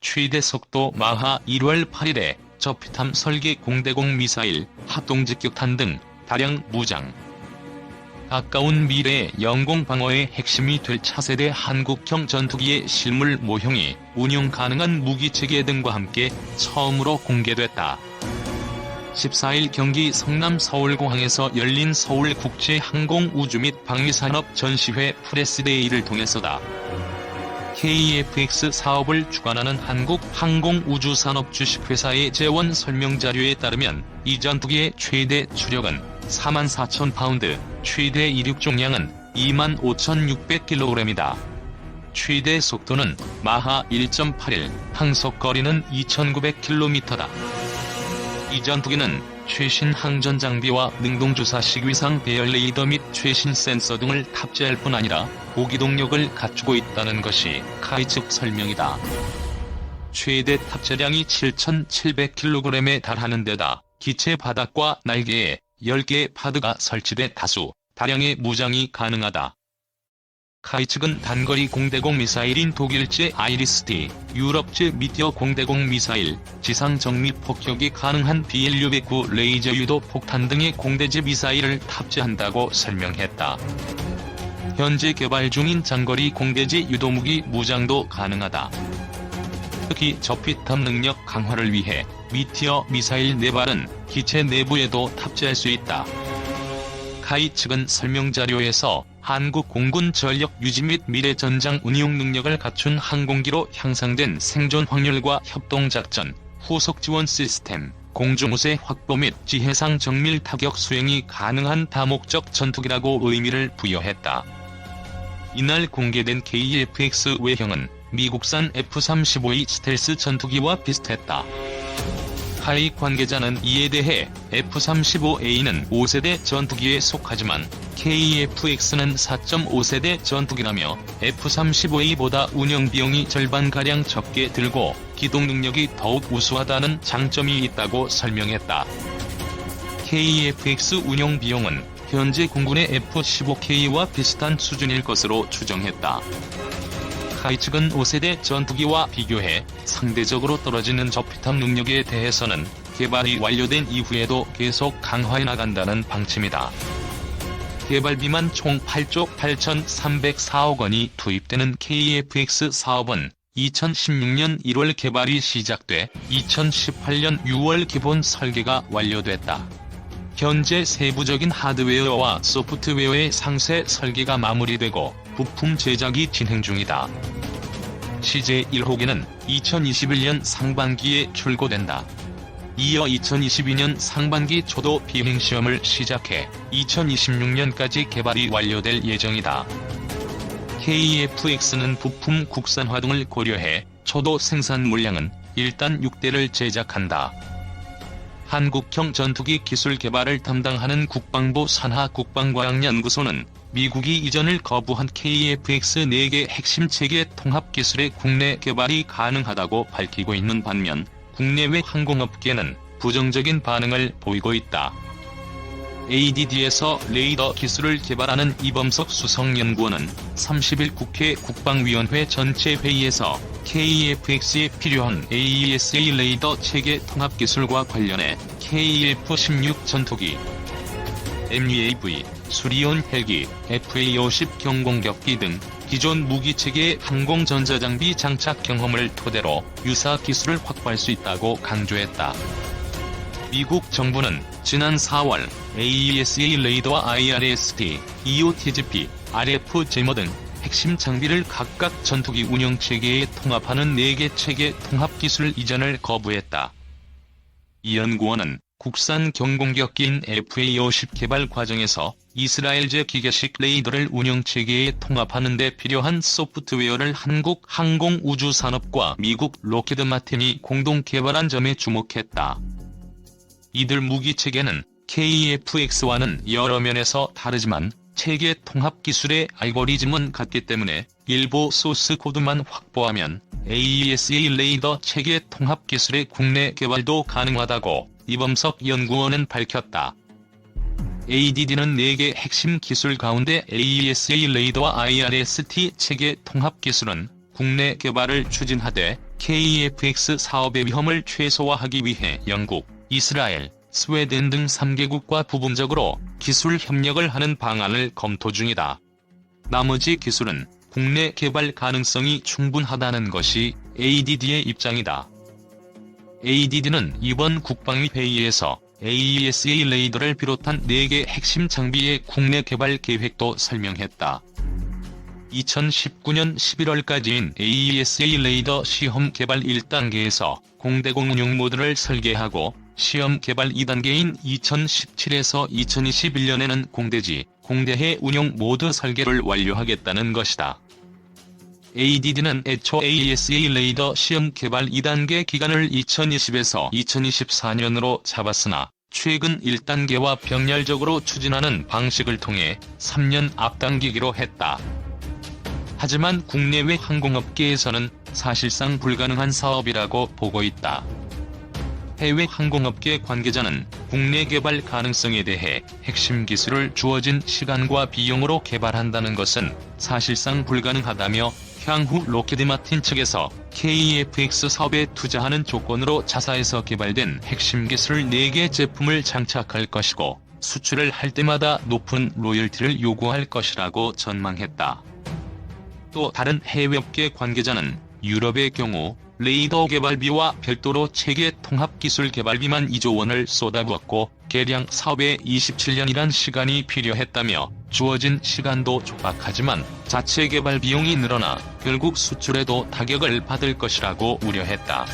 최대 속도 마하 1월 8일에 저피탐 설계 공대공 미사일, 합동직격탄 등 다량 무장. 가까운 미래의 영공 방어의 핵심이 될 차세대 한국형 전투기의 실물 모형이 운용 가능한 무기체계 등과 함께 처음으로 공개됐다. 14일 경기 성남 서울공항에서 열린 서울국제항공우주 및 방위산업 전시회 프레스데이를 통해서다. KFX 사업을 주관하는 한국항공우주산업 주식회사의 재원 설명자료에 따르면 이 전투기의 최대 추력은 44,000파운드, 최대 이륙重量은 25,600kg이다. 최대 속도는 마하 1.81, 항속거리는 2,900km다. 이 전투기는 최신 항전 장비와 능동주사식 위상 배열 레이더 및 최신 센서 등을 탑재할 뿐 아니라 고기동력을 갖추고 있다는 것이 카이 측 설명이다. 최대 탑재량이 7,700kg에 달하는 데다 기체 바닥과 날개에 10개의 파드가 설치돼 다수, 다량의 무장이 가능하다. 카이 측은 단거리 공대공 미사일인 독일제 아이리스-T, 유럽제 미티어 공대공 미사일, 지상 정밀 폭격이 가능한 BLU-109 레이저 유도 폭탄 등의 공대지 미사일을 탑재한다고 설명했다. 현재 개발 중인 장거리 공대지 유도무기 무장도 가능하다. 특히 저피탐 능력 강화를 위해 미티어 미사일 4발은 기체 내부에도 탑재할 수 있다. 카이 측은 설명자료에서 한국 공군 전력 유지 및 미래 전장 운용 능력을 갖춘 항공기로 향상된 생존 확률과 협동작전, 후속 지원 시스템, 공중우세 확보 및 지해상 정밀 타격 수행이 가능한 다목적 전투기라고 의미를 부여했다. 이날 공개된 KF-X 외형은 미국산 F-35E 스텔스 전투기와 비슷했다. 카이 관계자는 이에 대해 F-35A는 5세대 전투기에 속하지만 KF-X는 4.5세대 전투기라며 F-35A보다 운영비용이 절반가량 적게 들고 기동능력이 더욱 우수하다는 장점이 있다고 설명했다. KF-X 운영비용은 현재 공군의 F-15K와 비슷한 수준일 것으로 추정했다. 카이 측은 5세대 전투기와 비교해 상대적으로 떨어지는 저피탐 능력에 대해서는 개발이 완료된 이후에도 계속 강화해 나간다는 방침이다. 개발비만 총 8조 8,304억 원이 투입되는 KF-X 사업은 2016년 1월 개발이 시작돼 2018년 6월 기본 설계가 완료됐다. 현재 세부적인 하드웨어와 소프트웨어의 상세 설계가 마무리되고 부품 제작이 진행 중이다. CJ 1호기는 2021년 상반기에 출고된다. 이어 2022년 상반기 초도 비행시험을 시작해 2026년까지 개발이 완료될 예정이다. KF-X는 부품 국산화 등을 고려해 초도 생산 물량은 일단 6대를 제작한다. 한국형 전투기 기술 개발을 담당하는 국방부 산하국방과학연구소는 미국이 이전을 거부한 KF-X 4개 핵심 체계 통합 기술의 국내 개발이 가능하다고 밝히고 있는 반면 국내외 항공업계는 부정적인 반응을 보이고 있다. ADD에서 레이더 기술을 개발하는 이범석 수석연구원은 30일 국회 국방위원회 전체 회의에서 KF-X에 필요한 AESA 레이더 체계 통합 기술과 관련해 KF-16 전투기, MUAV, 수리온 헬기, FA-50 경공격기 등 기존 무기체계의 항공전자장비 장착 경험을 토대로 유사 기술을 확보할 수 있다고 강조했다. 미국 정부는 지난 4월 AESA 레이더와 IRST, EOTGP, RF 제모 등 핵심 장비를 각각 전투기 운영체계에 통합하는 4개 체계 통합 기술 이전을 거부했다. 이 연구원은 국산 경공격기인 FA-50 개발 과정에서 이스라엘제 기계식 레이더를 운영체계에 통합하는 데 필요한 소프트웨어를 한국 항공우주산업과 미국 록히드 마틴이 공동 개발한 점에 주목했다. 이들 무기체계는 KF-X와는 여러 면에서 다르지만 체계 통합 기술의 알고리즘은 같기 때문에 일부 소스 코드만 확보하면 AESA 레이더 체계 통합 기술의 국내 개발도 가능하다고 이범석 연구원은 밝혔다. ADD는 4개 핵심 기술 가운데 AESA 레이더와 IRST 체계 통합 기술은 국내 개발을 추진하되 KEFX 사업의 위험을 최소화하기 위해 영국, 이스라엘, 스웨덴 등 3개국과 부분적으로 기술 협력을 하는 방안을 검토 중이다. 나머지 기술은 국내 개발 가능성이 충분하다는 것이 ADD의 입장이다. ADD는 이번 국방위 회의에서 AESA 레이더를 비롯한 4개 핵심 장비의 국내 개발 계획도 설명했다. 2019년 11월까지인 AESA 레이더 시험 개발 1단계에서 공대공 운용 모드를 설계하고 시험 개발 2단계인 2017에서 2021년에는 공대지, 공대해 운용 모드 설계를 완료하겠다는 것이다. ADD는 애초 AESA 레이더 시험 개발 2단계 기간을 2020에서 2024년으로 잡았으나 최근 1단계와 병렬적으로 추진하는 방식을 통해 3년 앞당기기로 했다. 하지만 국내외 항공업계에서는 사실상 불가능한 사업이라고 보고 있다. 해외 항공업계 관계자는 국내 개발 가능성에 대해 핵심 기술을 주어진 시간과 비용으로 개발한다는 것은 사실상 불가능하다며 향후 로키드 마틴 측에서 KEFX 사업에 투자하는 조건으로 자사에서 개발된 핵심 기술 4개 제품을 장착할 것이고 수출을 할 때마다 높은 로열티를 요구할 것이라고 전망했다. 또 다른 해외업계 관계자는 유럽의 경우 레이더 개발비와 별도로 체계 통합기술 개발비만 2조 원을 쏟아부었고 개량 사업에 27년이란 시간이 필요했다며 주어진 시간도 촉박하지만 자체 개발 비용이 늘어나 결국 수출에도 타격을 받을 것이라고 우려했다.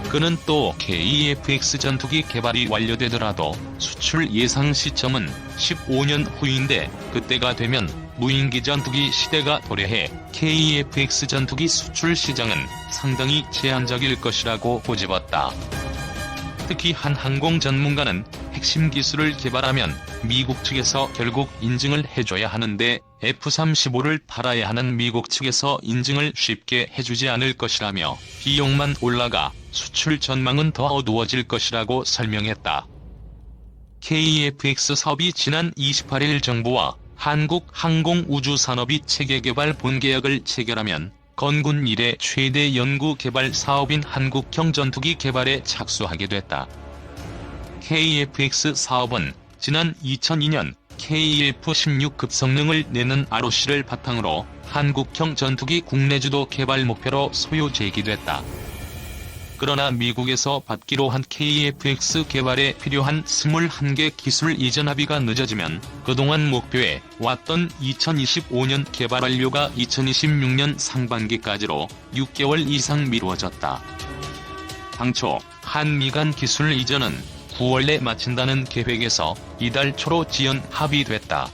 그는 또 KEFX 전투기 개발이 완료되더라도 수출 예상 시점은 15년 후인데 그때가 되면 무인기 전투기 시대가 도래해 KEFX 전투기 수출 시장은 상당히 제한적일 것이라고 고집었다. 특히 한 항공 전문가는 핵심 기술을 개발하면 미국 측에서 결국 인증을 해줘야 하는데 F-35를 팔아야 하는 미국 측에서 인증을 쉽게 해주지 않을 것이라며 비용만 올라가 수출 전망은 더 어두워질 것이라고 설명했다. KEFX 사업이 지난 28일 정부와 한국항공우주산업이 체계개발 본계약을 체결하면 건군 이래 최대 연구개발 사업인 한국형 전투기 개발에 착수하게 됐다. KEFX 사업은 지난 2002년 KF-16급 성능을 내는 ROC를 바탕으로 한국형 전투기 국내 주도 개발 목표로 소요 제기됐다. 그러나 미국에서 받기로 한 KEFX 개발에 필요한 21개 기술 이전 합의가 늦어지면 그동안 목표해 왔던 2025년 개발 완료가 2026년 상반기까지로 6개월 이상 미루어졌다. 당초 한미 간 기술 이전은 9월 내 마친다는 계획에서 이달 초로 지연 합의됐다.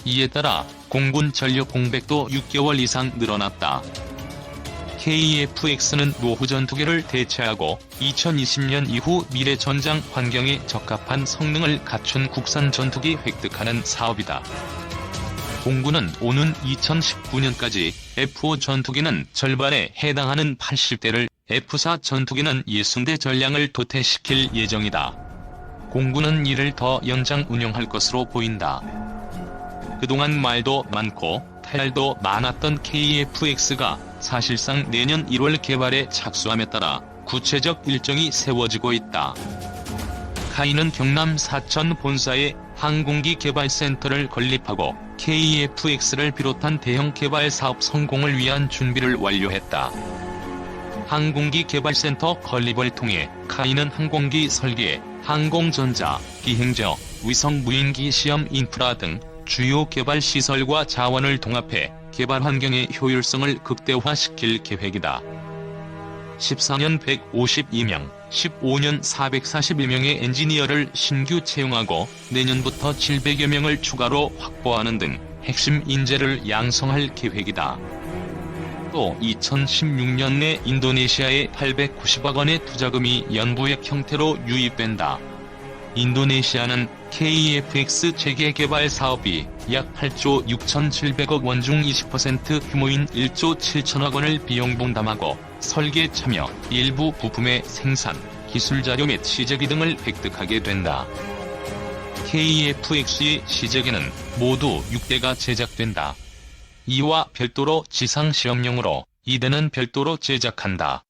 이에 따라 공군 전력 공백도 6개월 이상 늘어났다. KEFX는 노후 전투기를 대체하고 2020년 이후 미래 전장 환경에 적합한 성능을 갖춘 국산 전투기 획득하는 사업이다. 공군은 오는 2019년까지 F-5 전투기는 절반에 해당하는 80대를, F-4 전투기는 60대 전량을 도태시킬 예정이다. 공군은 이를 더 연장 운영할 것으로 보인다. 그동안 말도 많고 탈도 많았던 KEFX가 사실상 내년 1월 개발에 착수함에 따라 구체적 일정이 세워지고 있다. 카이는 경남 사천 본사에 항공기 개발센터를 건립하고 KEFX를 비롯한 대형 개발 사업 성공을 위한 준비를 완료했다. 항공기 개발센터 건립을 통해 카이는 항공기 설계, 항공전자, 비행저, 위성 무인기 시험 인프라 등 주요 개발 시설과 자원을 통합해 개발 환경의 효율성을 극대화시킬 계획이다. 14년 152명, 15년 441명의 엔지니어를 신규 채용하고 내년부터 700여 명을 추가로 확보하는 등 핵심 인재를 양성할 계획이다. 또 2016년 내 인도네시아에 890억 원의 투자금이 연부액 형태로 유입된다. 인도네시아는 KEFX 체계 개발 사업이 약 8조 6,700억 원 중 20% 규모인 1조 7천억 원을 비용 분담하고 설계 참여, 일부 부품의 생산, 기술 자료 및 시제비 등을 획득하게 된다. KEFX의 시제기는 모두 6대가 제작된다. 이와 별도로 지상 시험용으로 2대는 별도로 제작한다.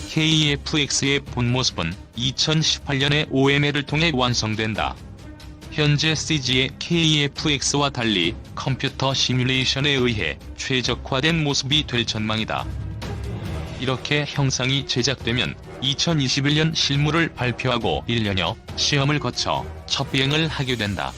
KEFX의 본 모습은 2018년에 OML을 통해 완성된다. 현재 CG의 KEFX와 달리 컴퓨터 시뮬레이션에 의해 최적화된 모습이 될 전망이다. 이렇게 형상이 제작되면 2021년 실물을 발표하고 1년여 시험을 거쳐 첫 비행을 하게 된다.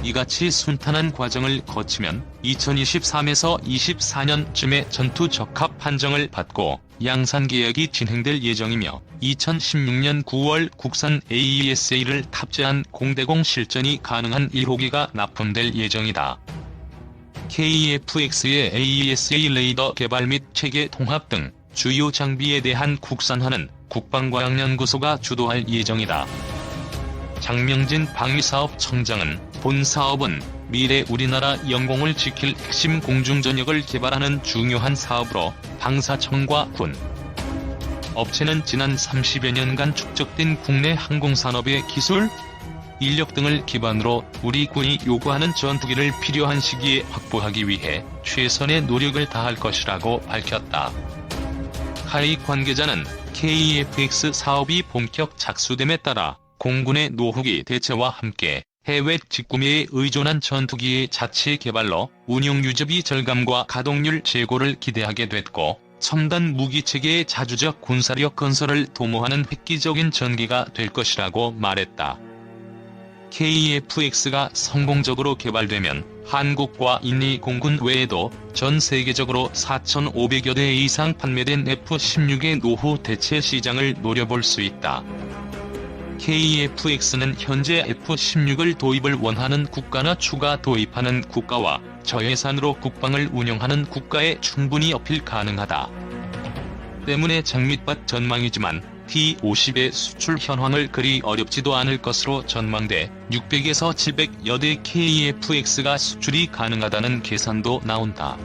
이같이 순탄한 과정을 거치면 2023에서 24년쯤에 전투 적합 판정을 받고 양산 계약이 진행될 예정이며 2016년 9월 국산 AESA를 탑재한 공대공 실전이 가능한 1호기가 납품될 예정이다. KEFX의 AESA 레이더 개발 및 체계 통합 등 주요 장비에 대한 국산화는 국방과학연구소가 주도할 예정이다. 장명진 방위사업청장은 본 사업은 미래 우리나라 영공을 지킬 핵심 공중전역을 개발하는 중요한 사업으로 방사청과 군, 업체는 지난 30여 년간 축적된 국내 항공산업의 기술, 인력 등을 기반으로 우리 군이 요구하는 전투기를 필요한 시기에 확보하기 위해 최선의 노력을 다할 것이라고 밝혔다. 하이 관계자는 KEFX 사업이 본격 착수됨에 따라 공군의 노후기 대체와 함께 해외 직구매에 의존한 전투기의 자체 개발로 운용 유지비 절감과 가동률 제고를 기대하게 됐고, 첨단 무기체계의 자주적 군사력 건설을 도모하는 획기적인 전기가 될 것이라고 말했다. KEFX가 성공적으로 개발되면 한국과 인리 공군 외에도 전 세계적으로 4,500여 대 이상 판매된 F-16의 노후 대체 시장을 노려볼 수 있다. KEFX는 현재 F-16을 도입을 원하는 국가나 추가 도입하는 국가와 저예산으로 국방을 운영하는 국가에 충분히 어필 가능하다. 때문에 장밋밭 전망이지만 T-50의 수출 현황을 그리 어렵지도 않을 것으로 전망돼 600에서 700여 대 KEFX가 수출이 가능하다는 계산도 나온다.